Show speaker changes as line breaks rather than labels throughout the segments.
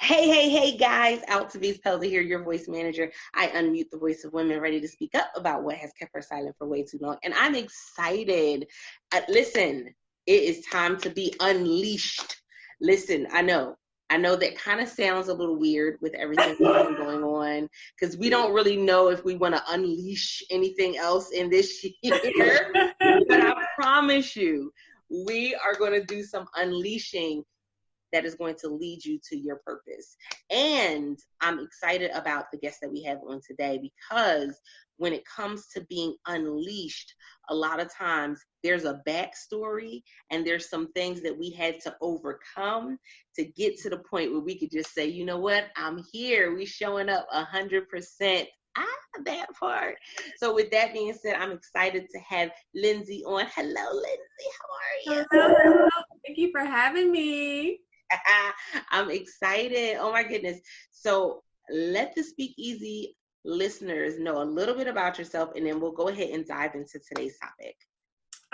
Hey, guys, out to these Pelzer here, your voice manager. I unmute the voice of women ready to speak up about what has kept her silent for way too long. And I'm excited. Listen, it is time to be unleashed. Listen, I know that kind of sounds a little weird with everything that's been going on because we don't really know if we want to unleash anything else in this year. But I promise you, we are going to do some unleashing that is going to lead you to your purpose. And I'm excited about the guest that we have on today because when it comes to being unleashed, a lot of times there's a backstory and there's some things that we had to overcome to get to the point where we could just say, you know what, I'm here. We showing up 100%. That part. So with that being said, I'm excited to have Lindsey on. Hello, Lindsey. How are you?
Hello. Thank you for having me.
I'm excited. Oh my goodness. So let the Speakeasy listeners know a little bit about yourself, and then we'll go ahead and dive into today's topic.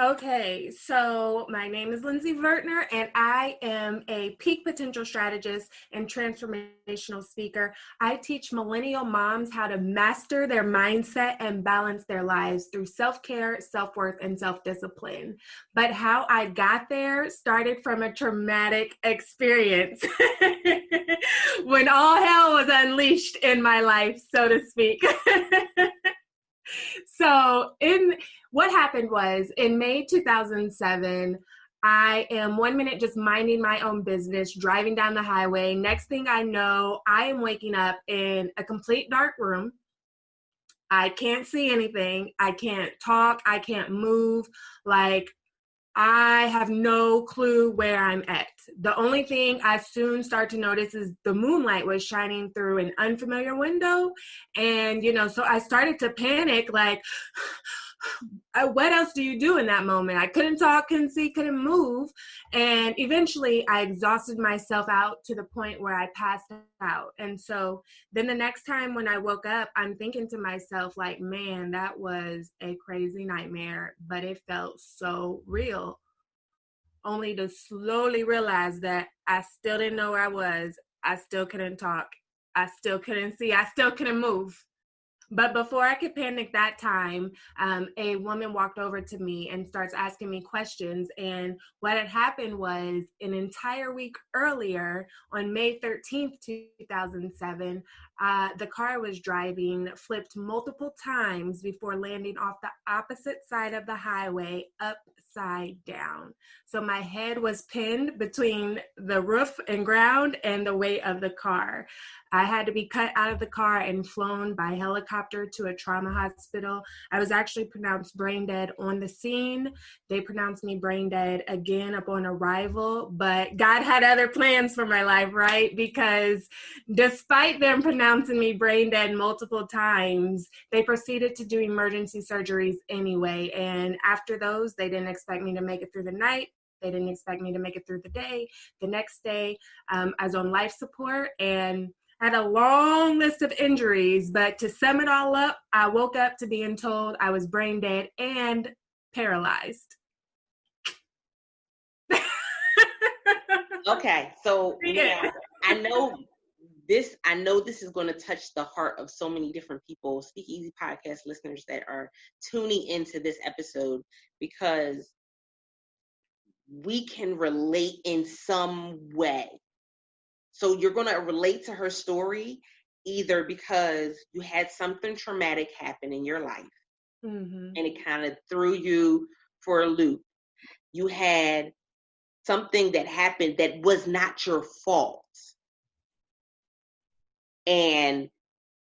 Okay, so my name is Lindsey Vertner, and I am a peak potential strategist and transformational speaker. I teach millennial moms how to master their mindset and balance their lives through self-care, self-worth, and self-discipline. But how I got there started from a traumatic experience when all hell was unleashed in my life, so to speak. So what happened was in May 2007, I am 1 minute just minding my own business, driving down the highway. Next thing I know, I am waking up in a complete dark room. I can't see anything. I can't talk. I can't move. Like, I have no clue where I'm at. The only thing I soon start to notice is the moonlight was shining through an unfamiliar window. And, so I started to panic, like, what else do you do in that moment? I couldn't talk, couldn't see, couldn't move. And eventually I exhausted myself out to the point where I passed out. And so then the next time when I woke up, I'm thinking to myself, like, man, that was a crazy nightmare, but it felt so real. Only to slowly realize that I still didn't know where I was. I still couldn't talk. I still couldn't see. I still couldn't move. But before I could panic that time, a woman walked over to me and starts asking me questions. And what had happened was an entire week earlier, on May 13th, 2007, the car I was driving flipped multiple times before landing off the opposite side of the highway upside down. So my head was pinned between the roof and ground and the weight of the car. I had to be cut out of the car and flown by helicopter to a trauma hospital. I was actually pronounced brain dead on the scene. They pronounced me brain dead again upon arrival, but God had other plans for my life, right? Because despite them pronouncing me brain dead multiple times, they proceeded to do emergency surgeries anyway. And after those, they didn't expect me to make it through the night. They didn't expect me to make it through the day. The next day, I was on life support and had a long list of injuries, but to sum it all up, I woke up to being told I was brain dead and paralyzed.
Okay, so now I know this is going to touch the heart of so many different people, Speakeasy podcast listeners that are tuning into this episode, because we can relate in some way. So you're going to relate to her story either because you had something traumatic happen in your life, and it kind of threw you for a loop. You had something that happened that was not your fault. And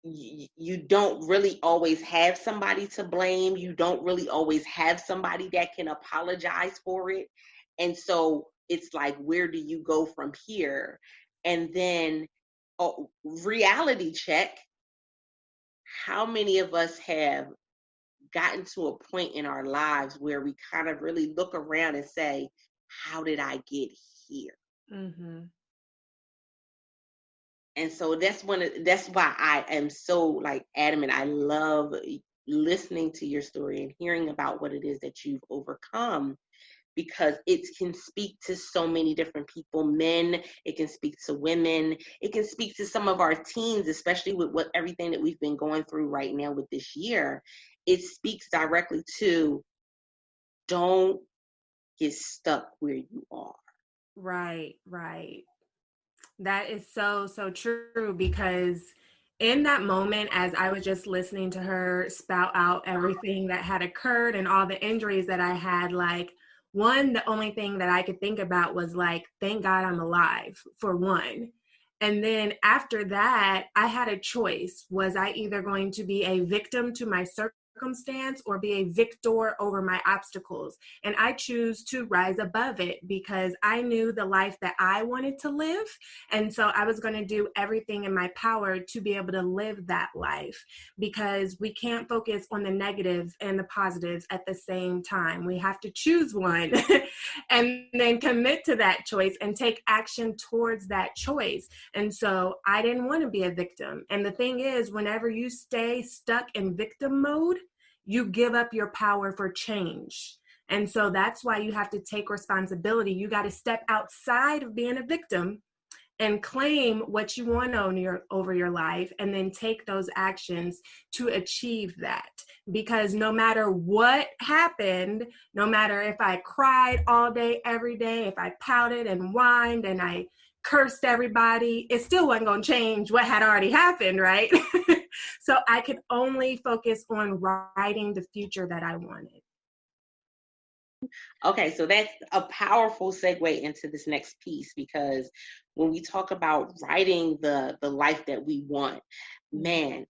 you don't really always have somebody to blame. You don't really always have somebody that can apologize for it. And so it's like, where do you go from here? And then, reality check. How many of us have gotten to a point in our lives where we kind of really look around and say, how did I get here? And so that's why I am so adamant. I love listening to your story and hearing about what it is that you've overcome, because it can speak to so many different people, men, it can speak to women, it can speak to some of our teens, especially with everything that we've been going through right now with this year. It speaks directly to, don't get stuck where you are.
Right, right. That is so, so true, because in that moment, as I was just listening to her spout out everything that had occurred and all the injuries that I had, like, the only thing that I could think about was like, thank God I'm alive, for one. And then after that, I had a choice. Was I either going to be a victim to my circumstance or be a victor over my obstacles? And I choose to rise above it, because I knew the life that I wanted to live. And so I was going to do everything in my power to be able to live that life, because we can't focus on the negatives and the positives at the same time. We have to choose one and then commit to that choice and take action towards that choice. And so I didn't want to be a victim. And the thing is, whenever you stay stuck in victim mode, you give up your power for change. And so that's why you have to take responsibility. You got to step outside of being a victim and claim what you want over your life, and then take those actions to achieve that. Because no matter what happened, no matter if I cried all day, every day, if I pouted and whined and I cursed everybody, it still wasn't going to change what had already happened, right? So I could only focus on writing the future that I wanted.
Okay, so that's a powerful segue into this next piece, because when we talk about writing the life that we want, man,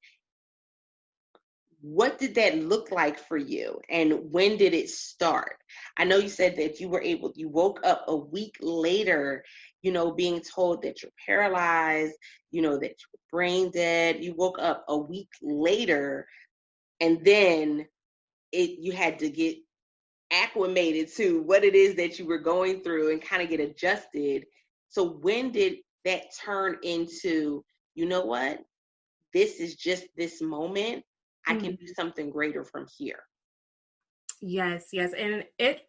what did that look like for you, and when did it start? I know you said that you woke up a week later, being told that you're paralyzed, that you're brain dead. You woke up a week later, and then you had to get acclimated to what it is that you were going through and kind of get adjusted. So when did that turn into, you know what, this is just this moment, I can do something greater from here?
Yes. And it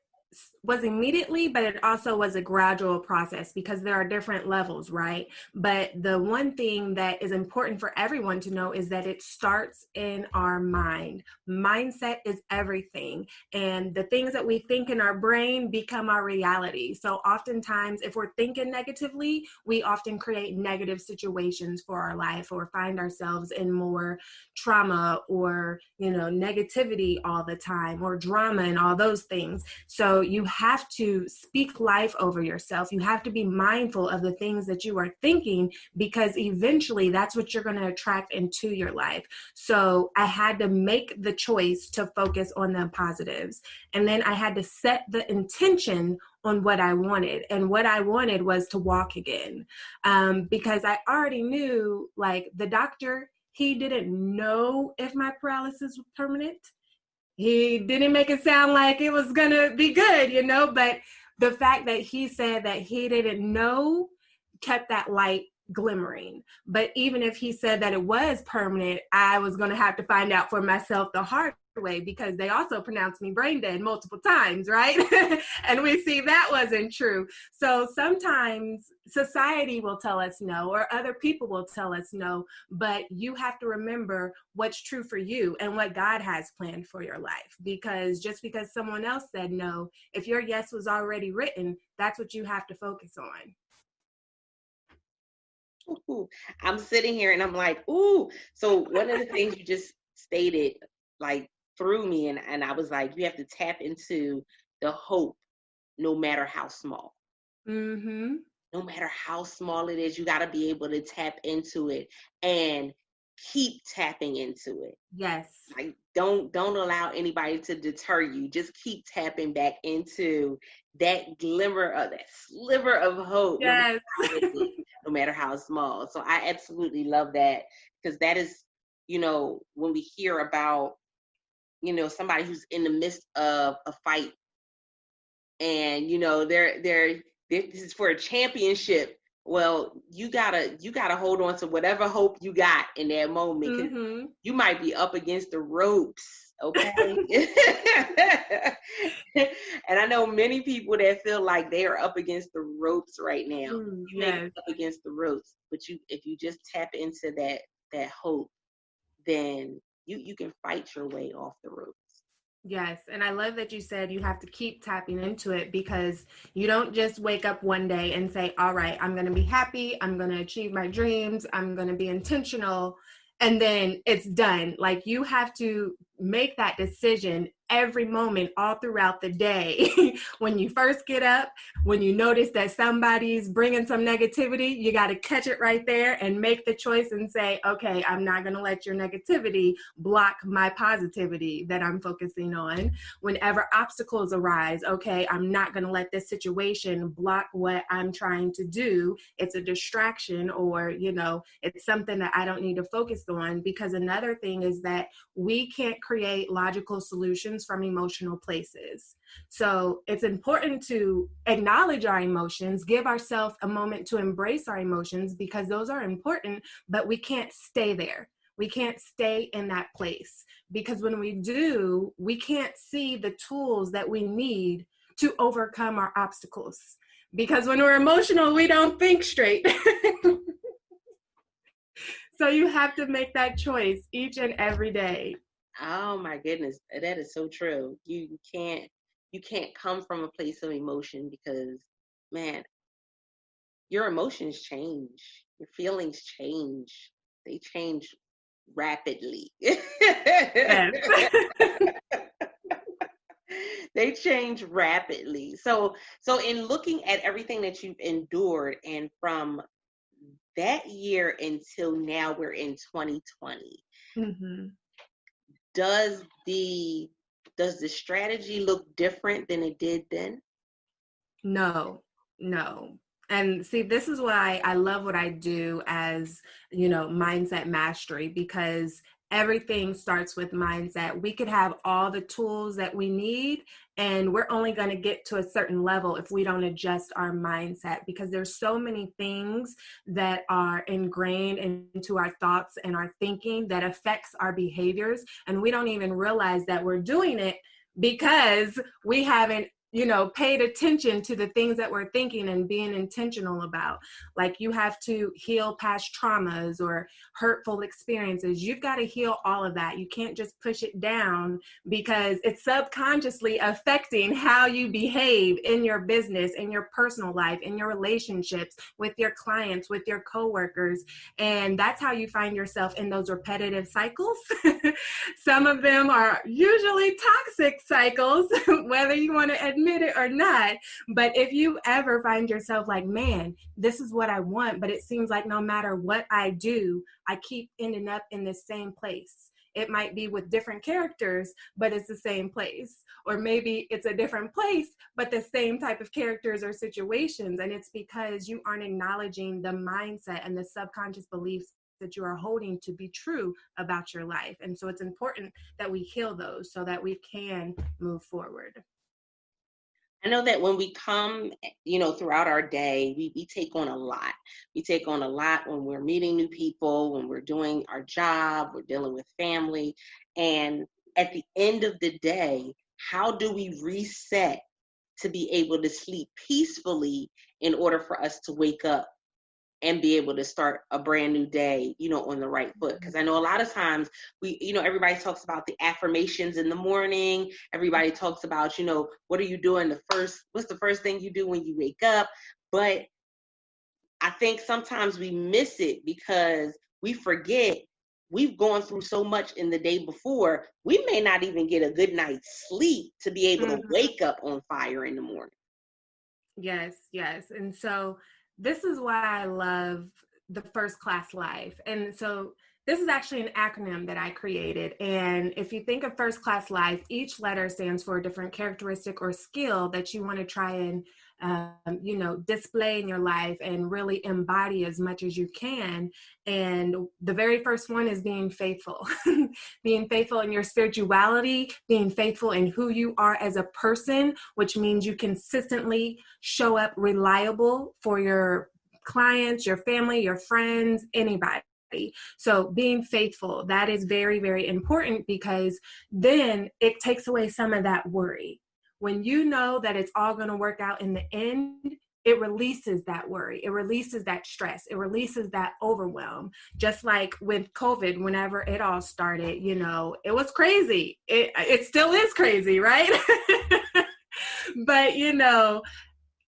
was immediately, but it also was a gradual process, because there are different levels, right? But the one thing that is important for everyone to know is that it starts in our mind. Mindset is everything. And the things that we think in our brain become our reality. So oftentimes, if we're thinking negatively, we often create negative situations for our life, or find ourselves in more trauma or, negativity all the time, or drama and all those things. So you have to speak life over yourself. You have to be mindful of the things that you are thinking, because eventually that's what you're going to attract into your life. So I had to make the choice to focus on the positives. And then I had to set the intention on what I wanted. And what I wanted was to walk again. Because I already knew, like, the doctor, he didn't know if my paralysis was permanent. He didn't make it sound like it was going to be good, but the fact that he said that he didn't know kept that light glimmering. But even if he said that it was permanent, I was going to have to find out for myself the hard way, because they also pronounced me brain dead multiple times, right? And we see that wasn't true. So sometimes society will tell us no, or other people will tell us no, but you have to remember what's true for you and what God has planned for your life. Because just because someone else said no, if your yes was already written, that's what you have to focus on.
Ooh, I'm sitting here and I'm like, ooh. So one of the things you just stated, like, threw me, and I was like, you have to tap into the hope, no matter how small.
Mm-hmm.
No matter how small it is, you got to be able to tap into it and keep tapping into it.
Yes.
Like, don't allow anybody to deter you. Just keep tapping back into that glimmer of that sliver of hope.
Yes.
No matter how small. So I absolutely love that, because that is, when we hear about, somebody who's in the midst of a fight, and they're this is for a championship. Well, you gotta hold on to whatever hope you got in that moment, because you might be up against the ropes, Okay. And I know many people that feel like they are up against the ropes right now. You may be
Yes.
up against the ropes, but if you just tap into that hope, then you can fight your way off the ropes.
Yes. And I love that you said you have to keep tapping into it, because you don't just wake up one day and say, all right, I'm going to be happy. I'm going to achieve my dreams. I'm going to be intentional. And then it's done. Like, you have to make that decision every moment all throughout the day. When you first get up, when you notice that somebody's bringing some negativity, you got to catch it right there and make the choice and say, okay, I'm not going to let your negativity block my positivity that I'm focusing on. Whenever obstacles arise, okay, I'm not going to let this situation block what I'm trying to do. It's a distraction, or, it's something that I don't need to focus on. Because another thing is that we can't create logical solutions from emotional places. So it's important to acknowledge our emotions, give ourselves a moment to embrace our emotions, because those are important, but we can't stay there. We can't stay in that place, because when we do, we can't see the tools that we need to overcome our obstacles. Because when we're emotional, we don't think straight. So you have to make that choice each and every day.
Oh my goodness, that is so true. You can't come from a place of emotion, because, man, your emotions change, your feelings change. They change rapidly.
Yes.
They change rapidly. So in looking at everything that you've endured, and from that year until now, we're in 2020.
Mm-hmm.
Does the strategy look different than it did then?
No, no. And see, this is why I love what I do as, mindset mastery, because everything starts with mindset. We could have all the tools that we need, and we're only going to get to a certain level if we don't adjust our mindset, because there's so many things that are ingrained into our thoughts and our thinking that affects our behaviors, and we don't even realize that we're doing it, because we haven't paid attention to the things that we're thinking and being intentional about. Like, you have to heal past traumas or hurtful experiences. You've got to heal all of that. You can't just push it down, because it's subconsciously affecting how you behave in your business, in your personal life, in your relationships with your clients, with your coworkers. And that's how you find yourself in those repetitive cycles. Some of them are usually toxic cycles, whether you want to admit it or not. But if you ever find yourself like, man, this is what I want, but it seems like no matter what I do, I keep ending up in the same place. It might be with different characters, but it's the same place. Or maybe it's a different place, but the same type of characters or situations. And it's because you aren't acknowledging the mindset and the subconscious beliefs that you are holding to be true about your life. And so it's important that we heal those so that we can move forward.
I know that when we come, throughout our day, we take on a lot. We take on a lot when we're meeting new people, when we're doing our job, we're dealing with family. And at the end of the day, how do we reset to be able to sleep peacefully in order for us to wake up and be able to start a brand new day, on the right foot? Because I know a lot of times everybody talks about the affirmations in the morning. Everybody talks about, what are you doing what's the first thing you do when you wake up? But I think sometimes we miss it because we forget we've gone through so much in the day before. We may not even get a good night's sleep to be able to wake up on fire in the morning.
Yes, yes. And so this is why I love the first class life. And so this is actually an acronym that I created. And if you think of first class life, each letter stands for a different characteristic or skill that you want to try and, display in your life and really embody as much as you can. And the very first one is being faithful, being faithful in your spirituality, being faithful in who you are as a person, which means you consistently show up reliable for your clients, your family, your friends, anybody. So being faithful, that is very, very important, because then it takes away some of that worry. When you know that it's all going to work out in the end, it releases that worry. It releases that stress. It releases that overwhelm. Just like with COVID, whenever it all started, it was crazy. It still is crazy, right? But,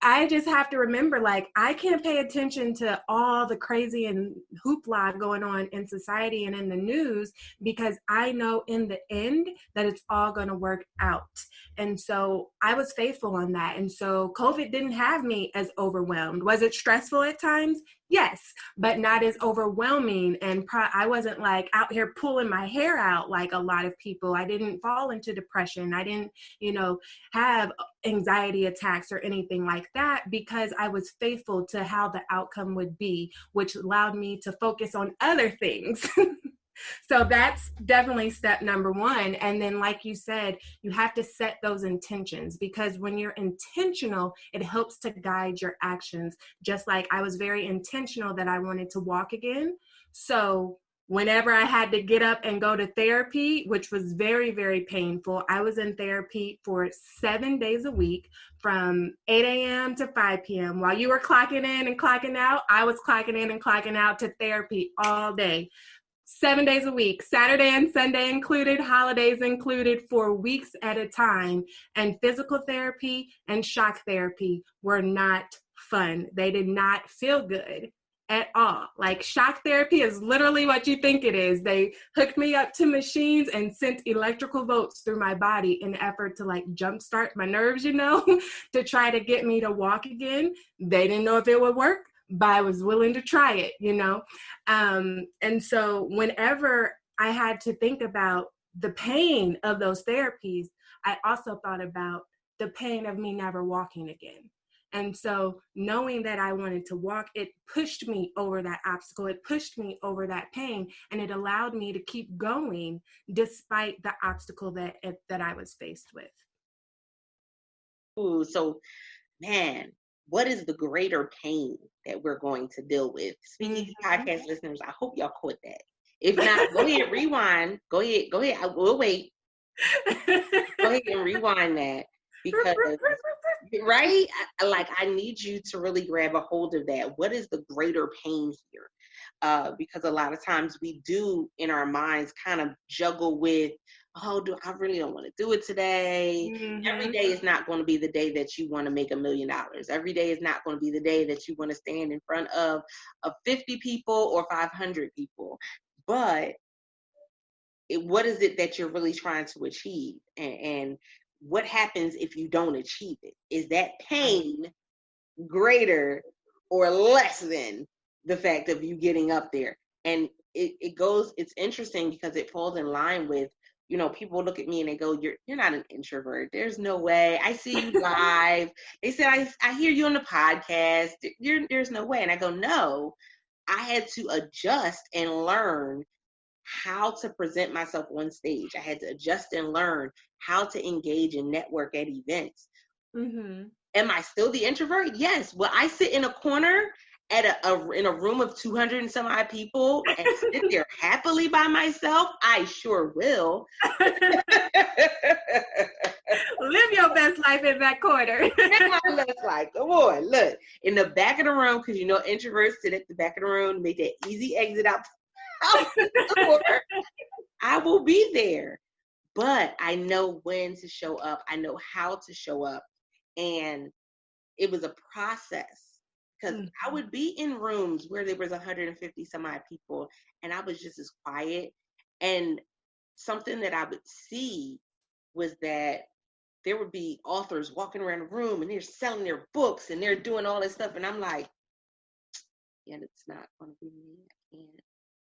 I just have to remember, like, I can't pay attention to all the crazy and hoopla going on in society and in the news, because I know in the end that it's all going to work out. And so I was faithful on that. And so COVID didn't have me as overwhelmed. Was it stressful at times? Yes, but not as overwhelming. And I wasn't like out here pulling my hair out like a lot of people. I didn't fall into depression. I didn't, have anxiety attacks or anything like that, because I was faithful to how the outcome would be, which allowed me to focus on other things. So that's definitely step number one. And then, like you said, you have to set those intentions, because when you're intentional, it helps to guide your actions. Just like I was very intentional that I wanted to walk again. So whenever I had to get up and go to therapy, which was very, very painful, I was in therapy for 7 days a week from 8 a.m. to 5 p.m. While you were clocking in and clocking out, I was clocking in and clocking out to therapy all day. 7 days a week, Saturday and Sunday included, holidays included, for weeks at a time. And physical therapy and shock therapy were not fun. They did not feel good at all. Like, shock therapy is literally what you think it is. They hooked me up to machines and sent electrical volts through my body in an effort to like jumpstart my nerves, to try to get me to walk again. They didn't know if it would work, but I was willing to try it, and so whenever I had to think about the pain of those therapies, I also thought about the pain of me never walking again. And so knowing that I wanted to walk, it pushed me over that obstacle. It pushed me over that pain, and it allowed me to keep going despite the obstacle that I was faced with.
Ooh, so, man, what is the greater pain that we're going to deal with? Speaking to podcast listeners, I hope y'all caught that. If not, go ahead, rewind. Go ahead. We'll wait. Go ahead and rewind that, because, right? I need you to really grab a hold of that. What is the greater pain here? Because a lot of times we do in our minds kind of juggle with, I really don't want to do it today. Mm-hmm. Every day is not going to be the day that you want to make $1 million. Every day is not going to be the day that you want to stand in front of 50 people or 500 people. But what is it that you're really trying to achieve? And what happens if you don't achieve it? Is that pain greater or less than the fact of you getting up there? And it's interesting because it falls in line with, people look at me and they go, you're not an introvert. There's no way. I see you live. They said, I hear you on the podcast. There's no way. And I go, no, I had to adjust and learn how to present myself on stage. I had to adjust and learn how to engage and network at events. Mm-hmm. Am I still the introvert? Yes. Will I sit in a corner at in a room of 200 and some odd people and sit there happily by myself? I sure will.
Live your best life in that corner.
Live my best life. Come on, look. In the back of the room, because introverts sit at the back of the room, make that easy exit out the door. I will be there. But I know when to show up. I know how to show up. And it was a process, because I would be in rooms where there was 150 some odd people and I was just as quiet. And something that I would see was that there would be authors walking around the room and they're selling their books and they're doing all this stuff. And I'm like, yeah, it's not going to be me.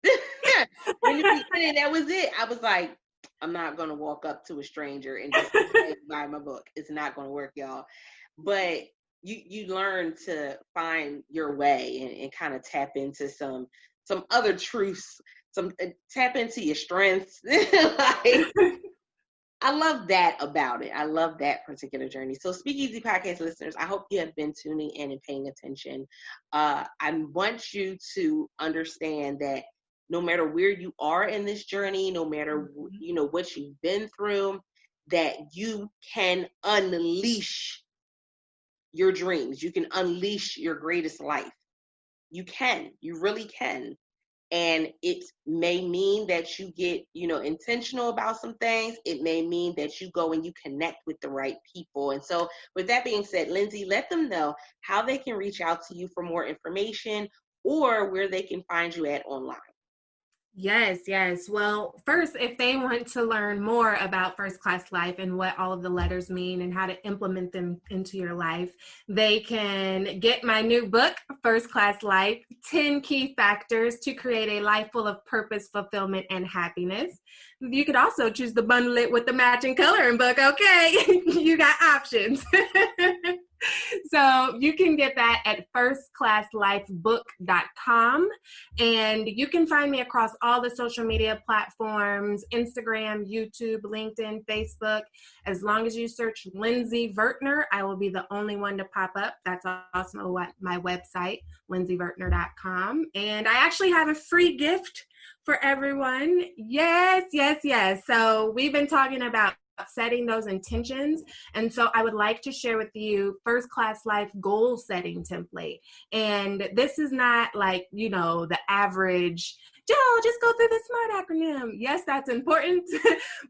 I can't. In the beginning, that was it. I was like, I'm not going to walk up to a stranger and just buy my book. It's not going to work, y'all. But you learn to find your way and kind of tap into some other truths, tap into your strengths. I love that about it. I love that particular journey. So Speakeasy Podcast listeners, I hope you have been tuning in and paying attention. I want you to understand that no matter where you are in this journey, no matter, what you've been through, that you can unleash your dreams. You can unleash your greatest life. You really can. And it may mean that you get, intentional about some things. It may mean that you go and you connect with the right people. And so with that being said, Lindsey, let them know how they can reach out to you for more information or where they can find you at online.
Yes, yes. Well, first, if they want to learn more about First Class Life and what all of the letters mean and how to implement them into your life, they can get my new book, First Class Life, 10 Key Factors to Create a Life Full of Purpose, Fulfillment, and Happiness. You could also choose to bundle it with the matching coloring book, okay? You got options. So you can get that at firstclasslifebook.com. And you can find me across all the social media platforms, Instagram, YouTube, LinkedIn, Facebook. As long as you search Lindsey Vertner, I will be the only one to pop up. That's also my website, lindseyvertner.com. And I actually have a free gift for everyone. Yes, yes, yes. So we've been talking about setting those intentions. And so I would like to share with you First Class Life goal setting template. And this is not like, the average, just go through the SMART acronym. Yes, that's important.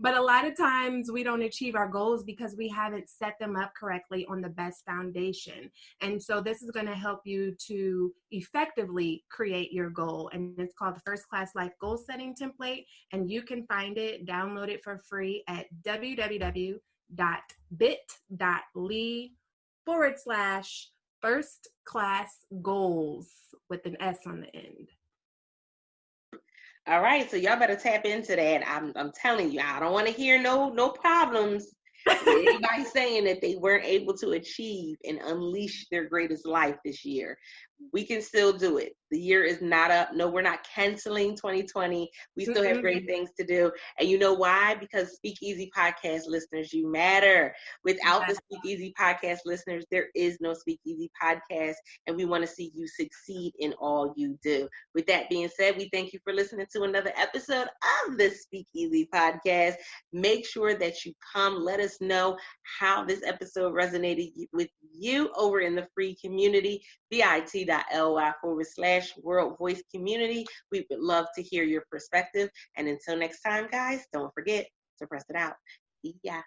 But a lot of times we don't achieve our goals because we haven't set them up correctly on the best foundation. And so this is going to help you to effectively create your goal. And it's called the First Class Life Goal Setting Template. And you can find it, download it for free at www.bit.ly/first class goals with an S on the end.
All right, so y'all better tap into that. I'm telling you, I don't want to hear no problems. Anybody saying that they weren't able to achieve and unleash their greatest life this year. We can still do it. The year is not up. No, we're not canceling 2020. We still have great things to do. And you know why? Because Speakeasy Podcast listeners, you matter. Without the Speakeasy Podcast listeners, there is no Speakeasy Podcast. And we want to see you succeed in all you do. With that being said, we thank you for listening to another episode of the Speakeasy Podcast. Make sure that you come. Let us know how this episode resonated with you over in the free community, bit.ly/World Voice Community. We would love to hear your perspective. And until next time, guys, don't forget to press it out. Yeah.